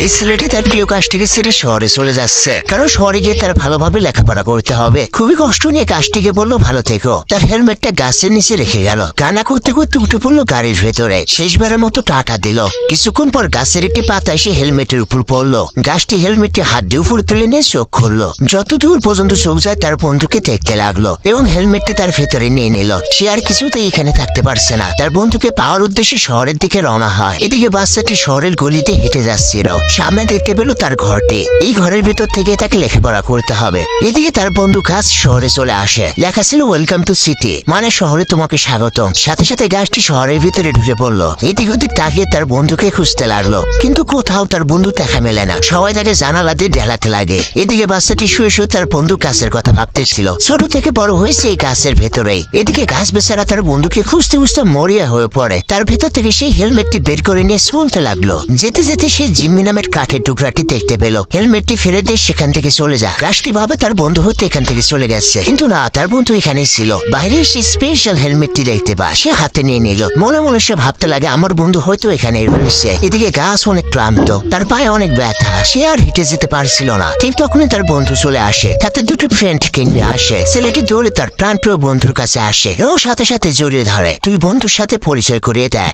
এই ছেলেটি তার প্রিয় কাজটিকে ছেড়ে শহরে চলে যাচ্ছে, কারণ শহরে গিয়ে তার ভালোভাবে লেখাপড়া করতে হবে। খুবই কষ্ট নিয়ে কাজটিকে বললো ভালো থেকো। তার হেলমেটটা গাছের নিচে রেখে গেল। কান্না করতে করতে উঠে পড়লো গাড়ির ভেতরে। শেষবারের মতো টাটা দিল। কিছুক্ষণ পর গাছের একটি পাতা এসে হেলমেটের উপর পড়লো। গাছটি হেলমেটটি হাত দিয়ে উপর তুলে নিয়ে চোখ খুললো। যতদূর পর্যন্ত চোখ যায় তার বন্ধুকে দেখতে লাগলো এবং হেলমেটটা তার ভেতরে নিয়ে নিল। সে আর কিছুতেই এখানে থাকতে পারছে না। তার বন্ধুকে পাওয়ার উদ্দেশ্যে শহরের দিকে রওনা হয়। এদিকে বাচ্চাটি শহরের গলিতে হেঁটে যাচ্ছিল। সামনে দেখতে পেল তার ঘরটি। এই ঘরের ভেতর থেকে তাকে লেখাপড়া করতে হবে। এদিকে তার বন্ধু গাছ শহরে চলে আসে। লেখা ছিল ওয়েলকাম টু সিটি, মানে শহরে তোমাকে স্বাগত। সাথে সাথে গাছটি শহরের ভিতরে ঢুকে পড়লো। এদিক ওদিক তাকিয়ে তার বন্ধুকে খুঁজতে লাগলো, কিন্তু কোথাও তার বন্ধু দেখা মেলে না। সবাই তাকে জানালা দিয়ে ঢেলাতে লাগে। এদিকে বাচ্চাটি শুয়ে শুয়ে তার বন্ধু গাছের কথা ভাবতেছিল। ছোট থেকে বড় হয়েছে এই গাছের ভেতরেই। এদিকে গাছ বেচারা তার বন্ধুকে খুঁজতে খুঁজতে মরিয়া হয়ে পড়ে। তার ভেতর থেকে সেই হেলমেটটি বের করে নিয়ে চলতে লাগলো। যেতে যেতে সে জিম্মি নামের কাঠের টুকরাটি দেখতে পেল। হেলমেটটি ফেলে দিয়ে সেখান থেকে চলে যায়। গাছটি ভাবে তার বন্ধু হতে এখান থেকে চলে গেছে, কিন্তু না, তার বন্ধু এখানেই ছিল। বাইরে সে স্পেশাল হেলমেটটি দেখতে পায়। সে হাতে নিয়ে নিল। মনে মনে সে ভাবতে লাগে আমার বন্ধু হয়তো এখানে রয়েছে। এদিকে গাছ অনেক ক্লান্ত, তার পায়ে অনেক ব্যথা। সে আর হেঁটে যেতে পারছিল না। ঠিক তখনই তার বন্ধু চলে আসে। তাতে দুটো ফ্রেন্ডকে নিয়ে আসে। ছেলেটি দৌড়ে তার প্রাণপ্রিয় বন্ধুর কাছে আসে এবং সাথে সাথে জড়িয়ে ধরে। তুই বন্ধুর সাথে পরিচয় করিয়ে দেয়।